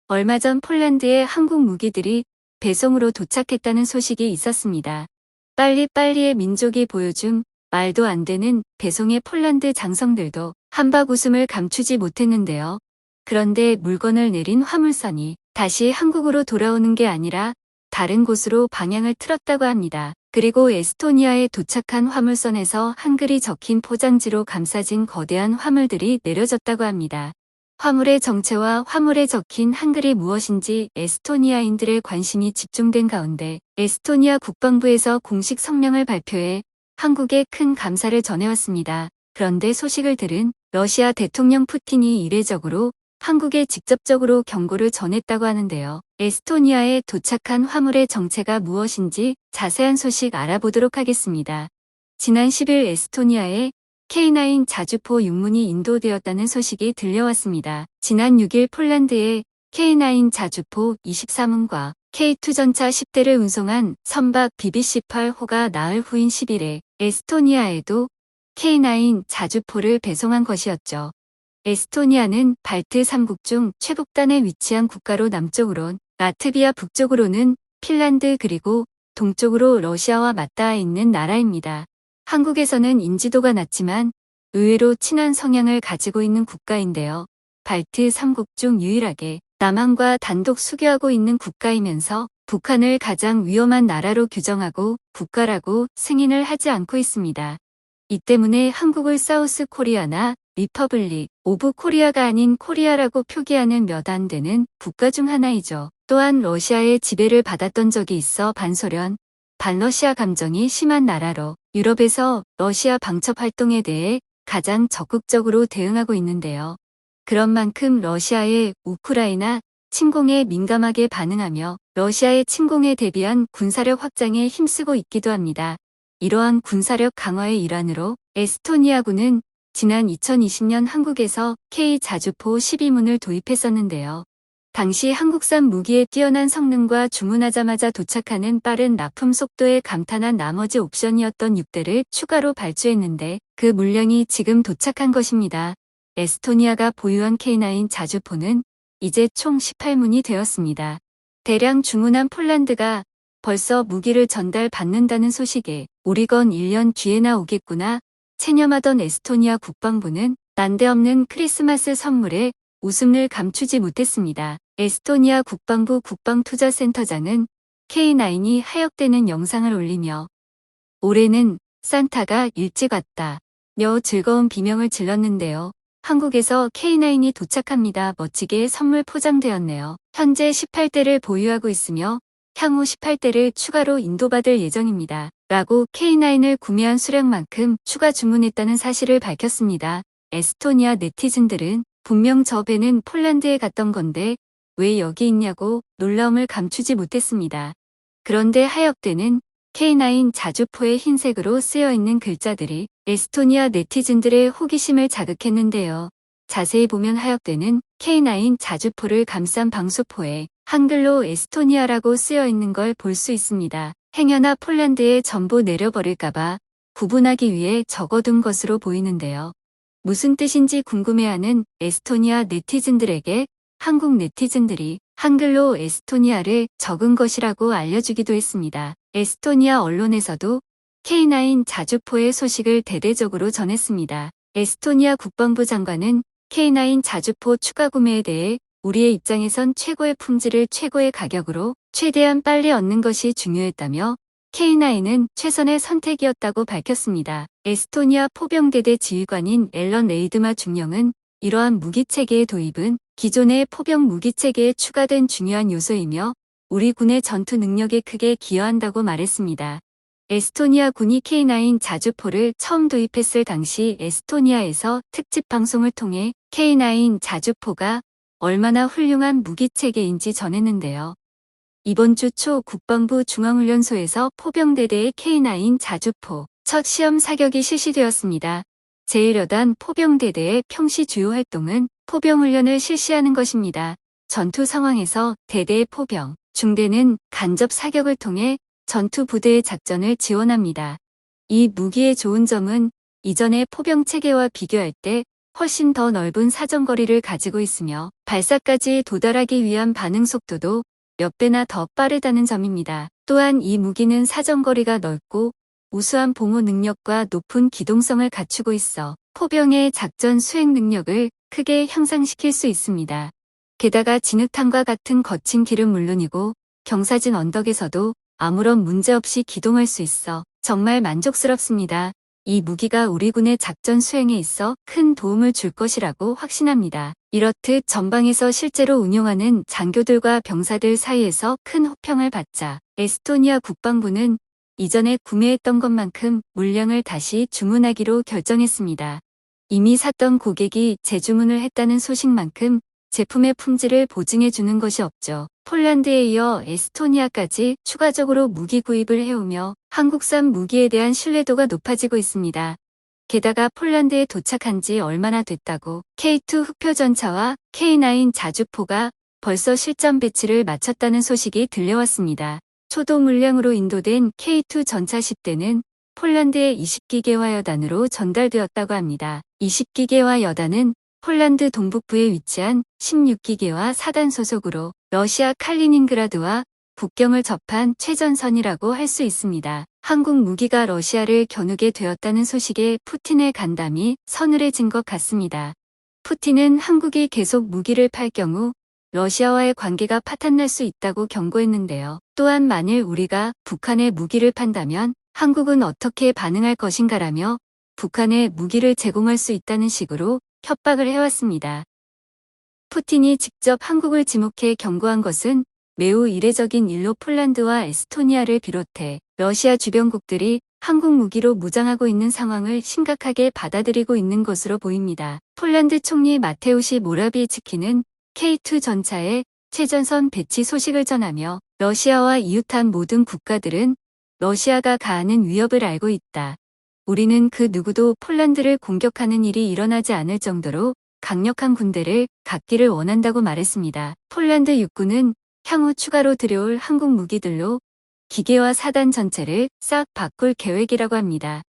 얼마 전 폴란드에 한국 무기들이 배송으로 도착했다는 소식이 있었습니다. 빨리빨리의 민족이 보여준 말도 안 되는 배송의 폴란드 장성들도 한박 웃음을 감추지 못했는데요. 그런데 물건을 내린 화물선이 다시 한국으로 돌아오는 게 아니라 다른 곳으로 방향을 틀었다고 합니다. 그리고 에스토니아에 도착한 화물선에서 한글이 적힌 포장지로 감싸진 거대한 화물들이 내려졌다고 합니다. 화물의 정체와 화물에 적힌 한글이 무엇인지 에스토니아인들의 관심이 집중된 가운데 에스토니아 국방부에서 공식 성명을 발표해 한국에 큰 감사를 전해왔습니다. 그런데 소식을 들은 러시아 대통령 푸틴이 이례적으로 한국에 직접적으로 경고를 전했다고 하는데요. 에스토니아에 도착한 화물의 정체가 무엇인지 자세한 소식 알아보도록 하겠습니다. 지난 10일 에스토니아에 K9 자주포 육문이 인도되었다는 소식이 들려왔습니다. 지난 6일 폴란드에 K9 자주포 23문과 K2 전차 10대를 운송한 선박 BBC-8호가 나흘 후인 10일에 에스토니아에도 K9 자주포를 배송한 것이었죠. 에스토니아는 발트 3국 중 최북단에 위치한 국가로 남쪽으론 라트비아, 북쪽으로는 핀란드, 그리고 동쪽으로 러시아와 맞닿아 있는 나라입니다. 한국에서는 인지도가 낮지만 의외로 친한 성향을 가지고 있는 국가인데요. 발트 3국 중 유일하게 남한과 단독 수교하고 있는 국가이면서 북한을 가장 위험한 나라로 규정하고 국가라고 승인을 하지 않고 있습니다. 이 때문에 한국을 사우스 코리아나 리퍼블릭 오브 코리아가 아닌 코리아라고 표기하는 몇 안 되는 국가 중 하나이죠. 또한 러시아의 지배를 받았던 적이 있어 반소련, 반러시아 감정이 심한 나라로 유럽에서 러시아 방첩 활동에 대해 가장 적극적으로 대응하고 있는데요. 그런 만큼 러시아의 우크라이나 침공에 민감하게 반응하며 러시아의 침공에 대비한 군사력 확장에 힘쓰고 있기도 합니다. 이러한 군사력 강화의 일환으로 에스토니아군은 지난 2020년 한국에서 K 자주포 12문을 도입했었는데요. 당시 한국산 무기의 뛰어난 성능과 주문하자마자 도착하는 빠른 납품 속도에 감탄한 나머지 옵션이었던 6대를 추가로 발주했는데 그 물량이 지금 도착한 것입니다. 에스토니아가 보유한 K9 자주포는 이제 총 18문이 되었습니다. 대량 주문한 폴란드가 벌써 무기를 전달받는다는 소식에 우리건 1년 뒤에나 오겠구나 체념하던 에스토니아 국방부는 난데없는 크리스마스 선물에 웃음을 감추지 못했습니다. 에스토니아 국방부 국방투자센터장은 K9이 하역되는 영상을 올리며 올해는 산타가 일찍 왔다 며 즐거운 비명을 질렀는데요. 한국에서 K9이 도착합니다. 멋지게 선물 포장되었네요. 현재 18대를 보유하고 있으며 향후 18대를 추가로 인도받을 예정입니다. 라고 K9을 구매한 수량만큼 추가 주문했다는 사실을 밝혔습니다. 에스토니아 네티즌들은 분명 저 배는 폴란드에 갔던 건데 왜 여기 있냐고 놀라움을 감추지 못했습니다. 그런데 하역되는 K9 자주포의 흰색으로 쓰여있는 글자들이 에스토니아 네티즌들의 호기심을 자극했는데요. 자세히 보면 하역되는 K9 자주포를 감싼 방수포에 한글로 에스토니아라고 쓰여있는 걸 볼 수 있습니다. 행여나 폴란드에 전부 내려버릴까봐 구분하기 위해 적어둔 것으로 보이는데요. 무슨 뜻인지 궁금해하는 에스토니아 네티즌들에게 한국 네티즌들이 한글로 에스토니아를 적은 것이라고 알려주기도 했습니다. 에스토니아 언론에서도 K9 자주포의 소식을 대대적으로 전했습니다. 에스토니아 국방부 장관은 K9 자주포 추가 구매에 대해 우리의 입장에선 최고의 품질을 최고의 가격으로 최대한 빨리 얻는 것이 중요했다며 K9은 최선의 선택이었다고 밝혔습니다. 에스토니아 포병대대 지휘관인 앨런 레이드마 중령은 이러한 무기체계의 도입은 기존의 포병 무기체계에 추가된 중요한 요소이며 우리 군의 전투 능력에 크게 기여한다고 말했습니다. 에스토니아 군이 K9 자주포를 처음 도입했을 당시 에스토니아에서 특집 방송을 통해 K9 자주포가 얼마나 훌륭한 무기체계인지 전했는데요. 이번 주 초 국방부 중앙훈련소에서 포병대대의 K9 자주포 첫 시험 사격이 실시되었습니다. 제1여단 포병대대의 평시 주요 활동은 포병훈련을 실시하는 것입니다. 전투 상황에서 대대의 포병, 중대는 간접 사격을 통해 전투 부대의 작전을 지원합니다. 이 무기의 좋은 점은 이전의 포병 체계와 비교할 때 훨씬 더 넓은 사정거리를 가지고 있으며 발사까지 도달하기 위한 반응 속도도 몇 배나 더 빠르다는 점입니다. 또한 이 무기는 사정거리가 넓고 우수한 봉호 능력과 높은 기동성을 갖추고 있어 포병의 작전 수행 능력을 크게 향상시킬 수 있습니다. 게다가 진흙탕과 같은 거친 길은 물론이고 경사진 언덕에서도 아무런 문제 없이 기동할 수 있어 정말 만족스럽습니다. 이 무기가 우리 군의 작전 수행에 있어 큰 도움을 줄 것이라고 확신합니다. 이렇듯 전방에서 실제로 운용하는 장교들과 병사들 사이에서 큰 호평을 받자 에스토니아 국방부는 이전에 구매했던 것만큼 물량을 다시 주문하기로 결정했습니다. 이미 샀던 고객이 재주문을 했다는 소식만큼 제품의 품질을 보증해 주는 것이 없죠. 폴란드에 이어 에스토니아까지 추가적으로 무기 구입을 해오며 한국산 무기에 대한 신뢰도가 높아지고 있습니다. 게다가 폴란드에 도착한 지 얼마나 됐다고 K2 흑표전차와 K9 자주포가 벌써 실전 배치를 마쳤다는 소식이 들려왔습니다. 초도 물량으로 인도된 K2 전차 10대는 폴란드의 20기계화 여단으로 전달되었다고 합니다. 20기계화 여단은 폴란드 동북부에 위치한 16기계화 사단 소속으로 러시아 칼리닝그라드와 국경을 접한 최전선이라고 할 수 있습니다. 한국 무기가 러시아를 겨누게 되었다는 소식에 푸틴의 간담이 서늘해진 것 같습니다. 푸틴은 한국이 계속 무기를 팔 경우 러시아와의 관계가 파탄날 수 있다고 경고했는데요. 또한 만일 우리가 북한에 무기를 판다면 한국은 어떻게 반응할 것인가라며 북한에 무기를 제공할 수 있다는 식으로 협박을 해왔습니다. 푸틴이 직접 한국을 지목해 경고한 것은 매우 이례적인 일로 폴란드와 에스토니아를 비롯해 러시아 주변국들이 한국 무기로 무장하고 있는 상황을 심각하게 받아들이고 있는 것으로 보입니다. 폴란드 총리 마테우시 모라비에츠키는 K2 전차의 최전선 배치 소식을 전하며 러시아와 이웃한 모든 국가들은 러시아가 가하는 위협을 알고 있다. 우리는 그 누구도 폴란드를 공격하는 일이 일어나지 않을 정도로 강력한 군대를 갖기를 원한다고 말했습니다. 폴란드 육군은 향후 추가로 들여올 한국 무기들로 기계화 사단 전체를 싹 바꿀 계획이라고 합니다.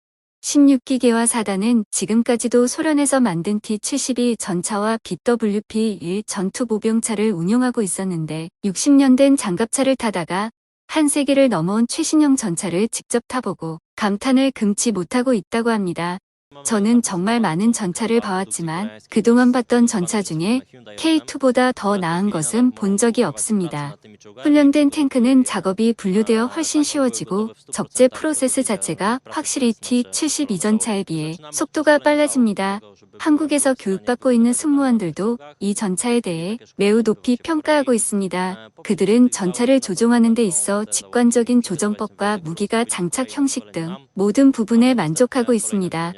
16기계화 사단은 지금까지도 소련에서 만든 T-72 전차와 BWP-1 전투보병차를 운용하고 있었는데 60년 된 장갑차를 타다가 한 세기를 넘어온 최신형 전차를 직접 타보고 감탄을 금치 못하고 있다고 합니다. 저는 정말 많은 전차를 봐왔지만 그동안 봤던 전차 중에 K2보다 더 나은 것은 본 적이 없습니다. 훈련된 탱크는 작업이 분류되어 훨씬 쉬워지고 적재 프로세스 자체가 확실히 T-72 전차에 비해 속도가 빨라집니다. 한국에서 교육받고 있는 승무원들도 이 전차에 대해 매우 높이 평가하고 있습니다. 그들은 전차를 조종하는 데 있어 직관적인 조정법과 무기가 장착 형식 등 모든 부분에 만족하고 있습니다.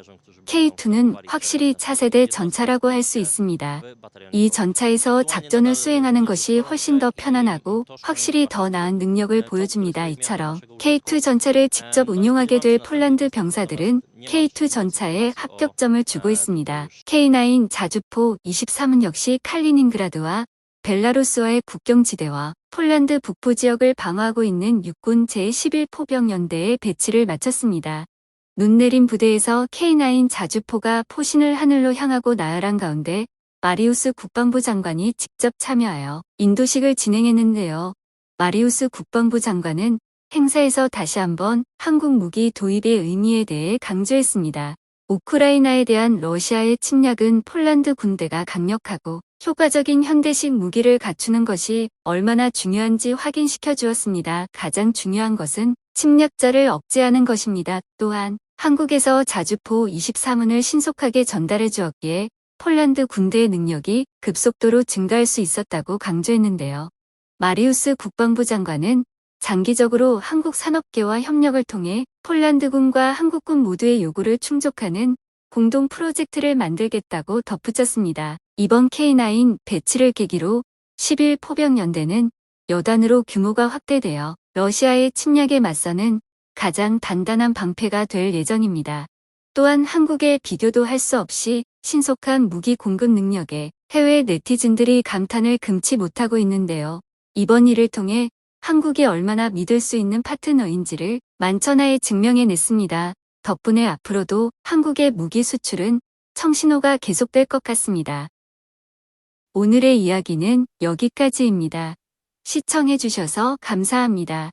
K2는 확실히 차세대 전차라고 할 수 있습니다. 이 전차에서 작전을 수행하는 것이 훨씬 더 편안하고 확실히 더 나은 능력을 보여줍니다. 이처럼 K2 전차를 직접 운용하게 될 폴란드 병사들은 K2 전차에 합격점을 주고 있습니다. K9 자주포 23은 역시 칼리닝그라드와 벨라루스와의 국경지대와 폴란드 북부 지역을 방어하고 있는 육군 제11포병연대에 배치를 마쳤습니다. 눈 내린 부대에서 K9 자주포가 포신을 하늘로 향하고 나열한 가운데 마리우스 국방부 장관이 직접 참여하여 인도식을 진행했는데요. 마리우스 국방부 장관은 행사에서 다시 한번 한국 무기 도입의 의미에 대해 강조했습니다. 우크라이나에 대한 러시아의 침략은 폴란드 군대가 강력하고 효과적인 현대식 무기를 갖추는 것이 얼마나 중요한지 확인시켜 주었습니다. 가장 중요한 것은 침략자를 억제하는 것입니다. 또한 한국에서 자주포 23문을 신속하게 전달해 주었기에 폴란드 군대의 능력이 급속도로 증가할 수 있었다고 강조했는데요. 마리우스 국방부 장관은 장기적으로 한국 산업계와 협력을 통해 폴란드군과 한국군 모두의 요구를 충족하는 공동 프로젝트를 만들겠다고 덧붙였습니다. 이번 K9 배치를 계기로 11포병연대는 여단으로 규모가 확대되어 러시아의 침략에 맞서는 가장 단단한 방패가 될 예정입니다. 또한 한국의 비교도 할 수 없이 신속한 무기 공급 능력에 해외 네티즌들이 감탄을 금치 못하고 있는데요. 이번 일을 통해 한국이 얼마나 믿을 수 있는 파트너인지를 만천하에 증명해냈습니다. 덕분에 앞으로도 한국의 무기 수출은 청신호가 계속될 것 같습니다. 오늘의 이야기는 여기까지입니다. 시청해주셔서 감사합니다.